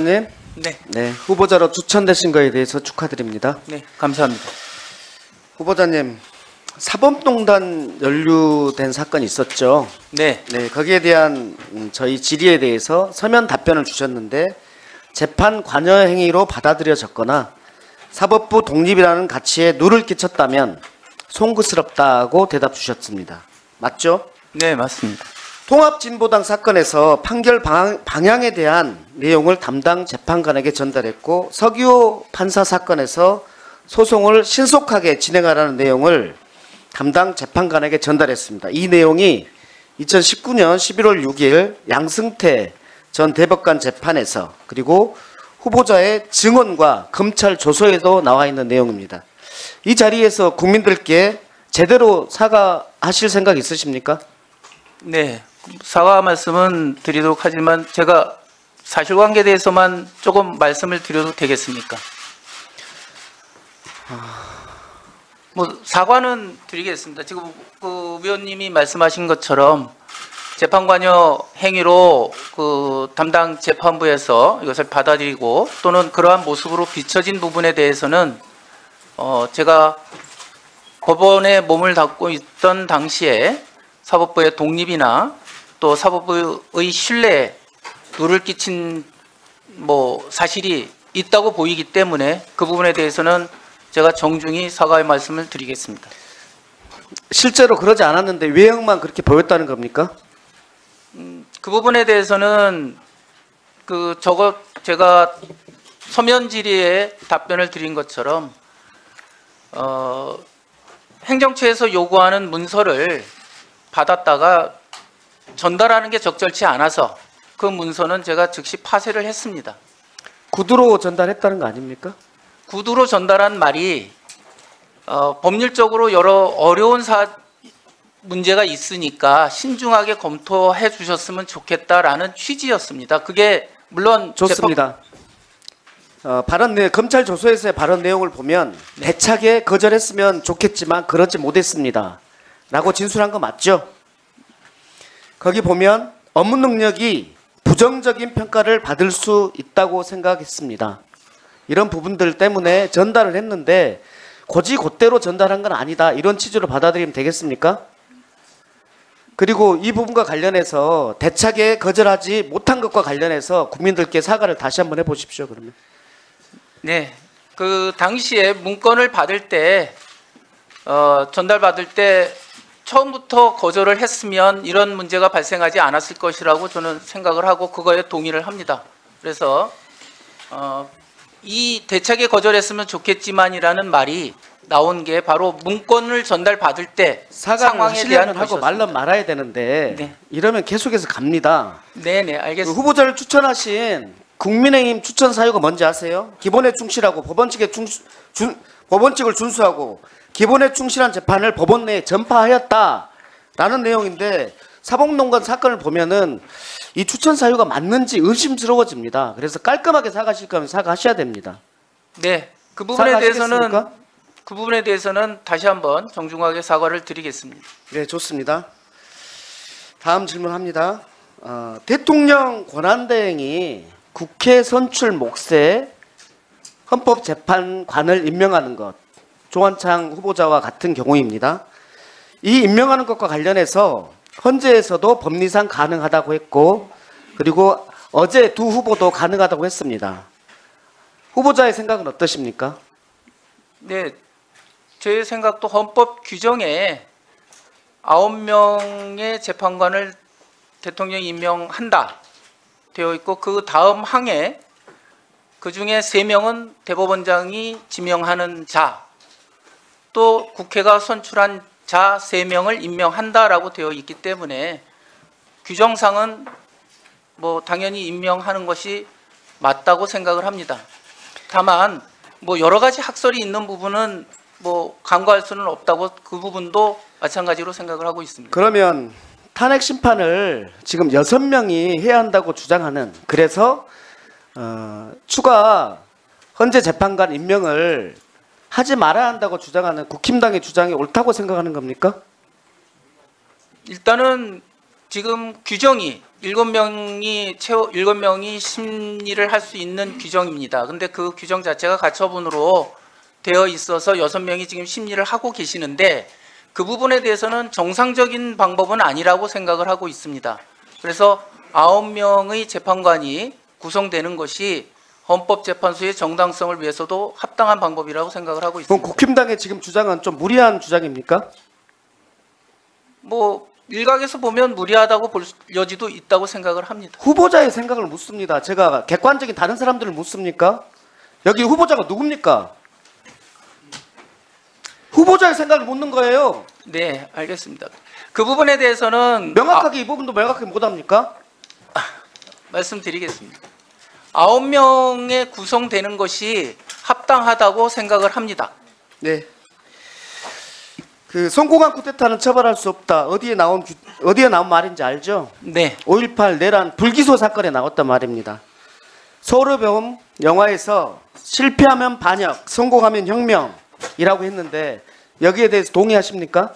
님, 네, 후보자로 추천되신 거에 대해서 축하드립니다. 네, 감사합니다. 후보자님, 사법농단 연루된 사건이 있었죠. 네, 거기에 대한 저희 질의에 대해서 서면 답변을 주셨는데 재판 관여 행위로 받아들여졌거나 사법부 독립이라는 가치에 누를 끼쳤다면 송구스럽다고 대답 주셨습니다. 맞죠? 네, 맞습니다. 통합진보당 사건에서 판결 방향에 대한 내용을 담당 재판관에게 전달했고 서기호 판사 사건에서 소송을 신속하게 진행하라는 내용을 담당 재판관에게 전달했습니다. 이 내용이 2019년 11월 6일 양승태 전 대법관 재판에서 그리고 후보자의 증언과 검찰 조서에도 나와 있는 내용입니다. 이 자리에서 국민들께 제대로 사과하실 생각 있으십니까? 네, 사과 말씀은 드리도록 하지만 제가 사실관계에 대해서만 조금 말씀을 드려도 되겠습니까? 뭐 사과는 드리겠습니다. 지금 그 위원님이 말씀하신 것처럼 재판관여 행위로 그 담당 재판부에서 이것을 받아들이고 또는 그러한 모습으로 비춰진 부분에 대해서는 제가 법원에 몸을 담고 있던 당시에 사법부의 독립이나 또 사법부의 신뢰에 누를 끼친 사실이 있다고 보이기 때문에 그 부분에 대해서는 제가 정중히 사과의 말씀을 드리겠습니다. 실제로 그러지 않았는데 외형만 그렇게 보였다는 겁니까? 그 부분에 대해서는 제가 서면 질의에 답변을 드린 것처럼 행정처에서 요구하는 문서를 받았다가 전달하는 게 적절치 않아서 그 문서는 제가 즉시 파쇄를 했습니다. 구두로 전달했다는 거 아닙니까? 구두로 전달한 말이 법률적으로 여러 어려운 문제가 있으니까 신중하게 검토해 주셨으면 좋겠다라는 취지였습니다. 그게 물론 좋습니다. 검찰 조서에서의 발언 내용을 보면 대차게 거절했으면 좋겠지만 그러지 못했습니다. 라고 진술한 거 맞죠? 거기 보면 업무 능력이 부정적인 평가를 받을 수 있다고 생각했습니다. 이런 부분들 때문에 전달을 했는데 곧대로 전달한 건 아니다. 이런 취지로 받아들이면 되겠습니까? 그리고 이 부분과 관련해서 대차게 거절하지 못한 것과 관련해서 국민들께 사과를 다시 한번 해보십시오. 그러면. 네, 그 당시에 문건을 받을 때 전달받을 때 처음부터 거절을 했으면 이런 문제가 발생하지 않았을 것이라고 저는 생각을 하고 그거에 동의를 합니다. 그래서 이 대차게 거절했으면 좋겠지만이라는 말이 나온 게 바로 문건을 전달받을 때 상황에 대한 하고 말론 말아야 되는데 네. 이러면 계속해서 갑니다. 네네, 알겠습니다. 그 후보자를 추천하신 국민의힘 추천 사유가 뭔지 아세요? 기본에 충실하고 법원칙을 준수하고 기본에 충실한 재판을 법원 내에 전파하였다라는 내용인데 사법농단 사건을 보면은 이 추천 사유가 맞는지 의심스러워집니다. 그래서 깔끔하게 사과하실 거면 사과하셔야 됩니다. 네, 그 부분에 대해서는 다시 한번 정중하게 사과를 드리겠습니다. 네, 좋습니다. 다음 질문합니다. 대통령 권한대행이 국회 선출 몫에 헌법재판관을 임명하는 것, 조한창 후보자와 같은 경우입니다. 이 임명하는 것과 관련해서 헌재에서도 법리상 가능하다고 했고 그리고 어제 두 후보도 가능하다고 했습니다. 후보자의 생각은 어떠십니까? 네, 제 생각도 헌법 규정에 9명의 재판관을 대통령이 임명한다 되어 있고 그 다음 항에 그중에 3명은 대법원장이 지명하는 자, 또 국회가 선출한 자 3명을 임명한다라고 되어 있기 때문에 규정상은 당연히 임명하는 것이 맞다고 생각을 합니다. 다만 여러 가지 학설이 있는 부분은 간과할 수는 없다고 그 부분도 마찬가지로 생각을 하고 있습니다. 그러면 탄핵 심판을 지금 6명이 해야 한다고 주장하는, 그래서 추가 헌재 재판관 임명을 하지 말아야 한다고 주장하는 국힘당의 주장이 옳다고 생각하는 겁니까? 일단은 지금 규정이 일곱 명이 심리를 할 수 있는 규정입니다. 근데 그 규정 자체가 가처분으로 되어 있어서 6명이 지금 심리를 하고 계시는데 그 부분에 대해서는 정상적인 방법은 아니라고 생각을 하고 있습니다. 그래서 9명의 재판관이 구성되는 것이 헌법재판소의 정당성을 위해서도 합당한 방법이라고 생각을 하고 그럼 있습니다. 국힘당의 지금 주장은 좀 무리한 주장입니까? 뭐 일각에서 보면 무리하다고 볼 여지도 있다고 생각을 합니다. 후보자의 생각을 묻습니다. 제가 객관적인 다른 사람들을 묻습니까? 여기 후보자가 누굽니까? 후보자의 생각을 묻는 거예요. 네, 알겠습니다. 그 부분에 대해서는 명확하게 이 부분도 명확하게 못합니까? 말씀드리겠습니다. 9명에 구성되는 것이 합당하다고 생각을 합니다. 네. 그 성공한 쿠데타는 처벌할 수 없다. 어디에 나온 말인지 알죠? 네, 5.18 내란 불기소 사건에 나왔단 말입니다. 서울의 봄 영화에서 실패하면 반역, 성공하면 혁명이라고 했는데 여기에 대해서 동의하십니까?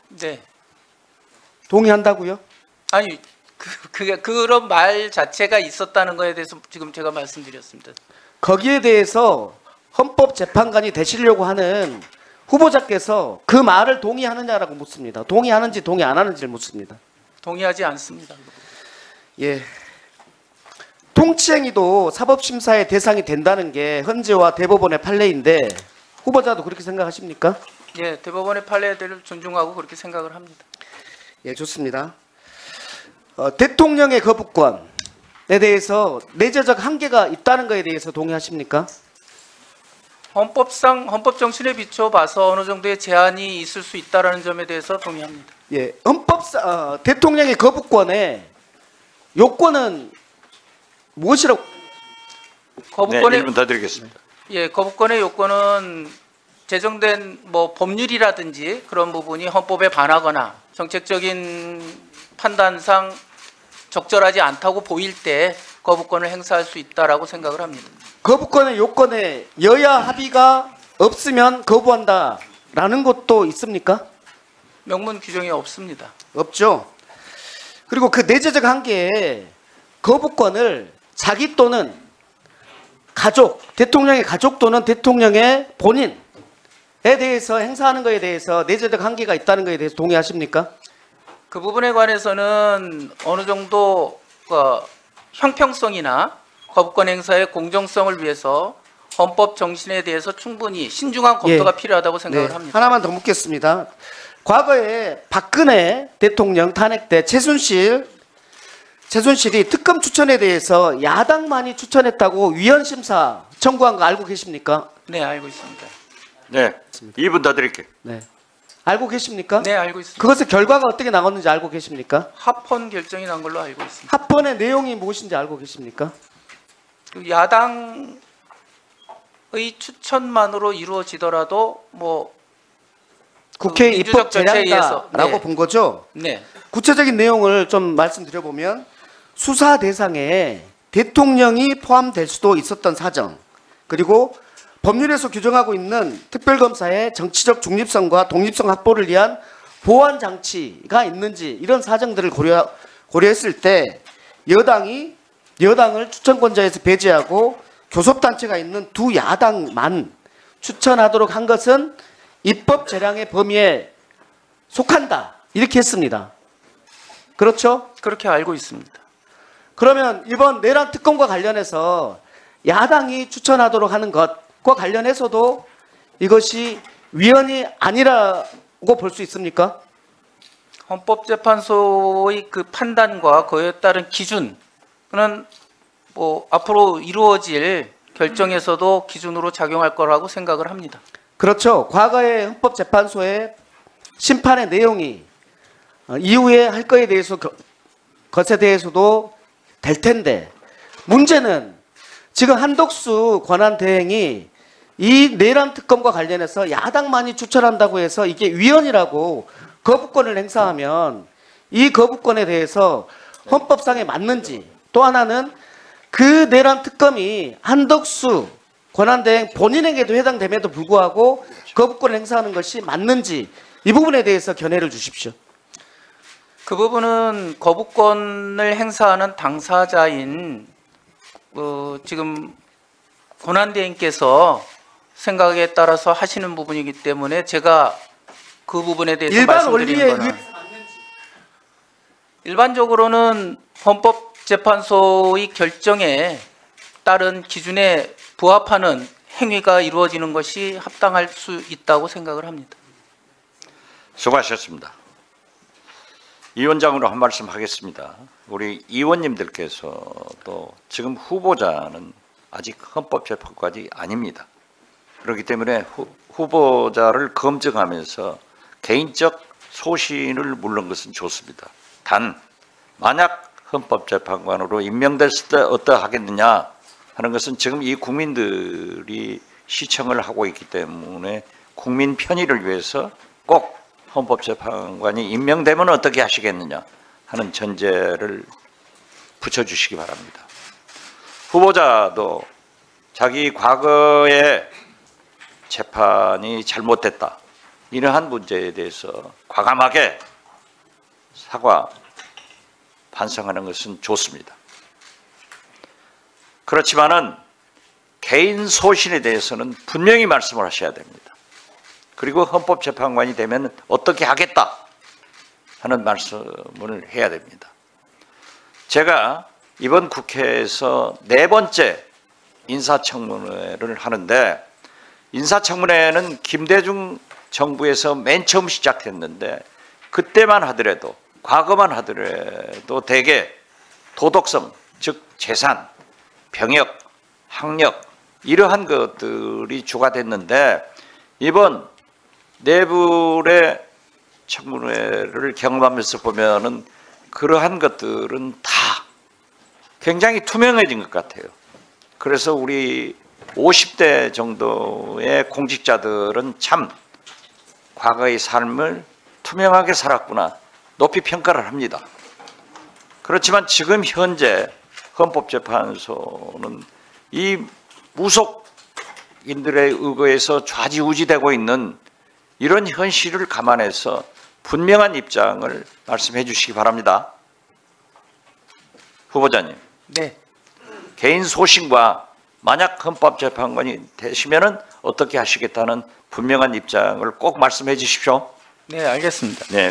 네. 동의한다고요? 아니 그런 말 자체가 있었다는 거에 대해서 지금 제가 말씀드렸습니다. 거기에 대해서 헌법재판관이 되시려고 하는 후보자께서 그 말을 동의하느냐라고 묻습니다. 동의하는지 동의 안 하는지를 묻습니다. 동의하지 않습니다. 예. 통치행위도 사법심사의 대상이 된다는 게 헌재와 대법원의 판례인데 후보자도 그렇게 생각하십니까? 예, 대법원의 판례를 존중하고 그렇게 생각을 합니다. 예, 좋습니다. 대통령의 거부권에 대해서 내재적 한계가 있다는 것에 대해서 동의하십니까? 헌법 정신에 비춰 봐서 어느 정도의 제한이 있을 수 있다라는 점에 대해서 동의합니다. 예, 대통령의 거부권의 요건은 무엇이라고? 거부권의 1분 더 드리겠습니다. 예, 거부권의 요건은 제정된 뭐 법률이라든지 그런 부분이 헌법에 반하거나 정책적인 판단상 적절하지 않다고 보일 때 거부권을 행사할 수 있다라고 생각을 합니다. 거부권의 요건에 여야 합의가 없으면 거부한다라는 것도 있습니까? 명문 규정이 없습니다. 없죠. 그리고 그 내재적 한계에 거부권을 자기 또는 가족, 대통령의 가족 또는 대통령의 본인에 대해서 행사하는 것에 대해서 내재적 한계가 있다는 것에 대해서 동의하십니까? 그 부분에 관해서는 어느 정도 형평성이나 거부권 행사의 공정성을 위해서 헌법 정신에 대해서 충분히 신중한 검토가 필요하다고 생각을 합니다. 하나만 더 묻겠습니다. 과거에 박근혜 대통령 탄핵 때 최순실이 특검 추천에 대해서 야당만이 추천했다고 위헌 심사 청구한 거 알고 계십니까? 네, 알고 있습니다. 네, 2분 더 드릴게요. 네. 알고 계십니까? 네, 알고 있습니다. 그것의 결과가 어떻게 나왔는지 알고 계십니까? 합헌 결정이 난 걸로 알고 있습니다. 합헌의 내용이 무엇인지 알고 계십니까? 그 야당의 추천만으로 이루어지더라도 뭐 국회 민주적 입법 절차에 제량이다라고 의해서, 본 거죠. 네, 구체적인 내용을 좀 말씀드려보면 수사 대상에 대통령이 포함될 수도 있었던 사정, 그리고 법률에서 규정하고 있는 특별검사의 정치적 중립성과 독립성 확보를 위한 보완 장치가 있는지 이런 사정들을 고려했을 때 여당을 추천권자에서 배제하고 교섭단체가 있는 두 야당만 추천하도록 한 것은 입법 재량의 범위에 속한다 이렇게 했습니다. 그렇죠? 그렇게 알고 있습니다. 그러면 이번 내란 특검과 관련해서 야당이 추천하도록 하는 것과 관련해서도 이것이 위헌이 아니라고 볼 수 있습니까? 헌법재판소의 그 판단과 그에 따른 기준은 뭐 앞으로 이루어질 결정에서도 기준으로 작용할 거라고 생각을 합니다. 그렇죠. 과거의 헌법재판소의 심판의 내용이 이후에 할 거에 대해서 것에 대해서도 될 텐데 문제는 지금 한덕수 권한대행이 이 내란 특검과 관련해서 야당만이 추천한다고 해서 이게 위헌이라고 거부권을 행사하면 이 거부권에 대해서 헌법상에 맞는지, 또 하나는 그 내란 특검이 한덕수 권한대행 본인에게도 해당됨에도 불구하고 거부권을 행사하는 것이 맞는지 이 부분에 대해서 견해를 주십시오. 그 부분은 거부권을 행사하는 당사자인 지금 권한대행께서 생각에 따라서 하시는 부분이기 때문에 제가 그 부분에 대해서 일반 말씀드리는 원리에 거는 일반적으로는 헌법재판소의 결정에 따른 기준에 부합하는 행위가 이루어지는 것이 합당할 수 있다고 생각을 합니다. 수고하셨습니다. 이 위원장으로 한 말씀 하겠습니다. 우리 의원님들께서도 지금 후보자는 아직 헌법재판관이 아닙니다. 그렇기 때문에 후보자를 검증하면서 개인적 소신을 묻는 것은 좋습니다. 단 만약 헌법재판관으로 임명됐을 때 어떠하겠느냐 하는 것은 지금 이 국민들이 시청을 하고 있기 때문에 국민 편의를 위해서 꼭 헌법재판관이 임명되면 어떻게 하시겠느냐 하는 전제를 붙여주시기 바랍니다. 후보자도 자기 과거의 재판이 잘못됐다 이러한 문제에 대해서 과감하게 사과 반성하는 것은 좋습니다. 그렇지만은 개인 소신에 대해서는 분명히 말씀을 하셔야 됩니다. 그리고 헌법재판관이 되면 어떻게 하겠다 하는 말씀을 해야 됩니다. 제가 이번 국회에서 4번째 인사청문회를 하는데 인사청문회는 김대중 정부에서 맨 처음 시작했는데 그때만 하더라도 과거만 하더라도 대개 도덕성, 즉 재산, 병역, 학력 이러한 것들이 주가 됐는데 이번 내부의 청문회를 경험하면서 보면은 그러한 것들은 다 굉장히 투명해진 것 같아요. 그래서 우리 50대 정도의 공직자들은 참 과거의 삶을 투명하게 살았구나 높이 평가를 합니다. 그렇지만 지금 현재 헌법재판소는 이 무속인들의 의거에서 좌지우지되고 있는 이런 현실을 감안해서 분명한 입장을 말씀해 주시기 바랍니다. 후보자님. 네. 개인 소신과 만약 헌법재판관이 되시면은 어떻게 하시겠다는 분명한 입장을 꼭 말씀해 주십시오. 네, 알겠습니다. 네.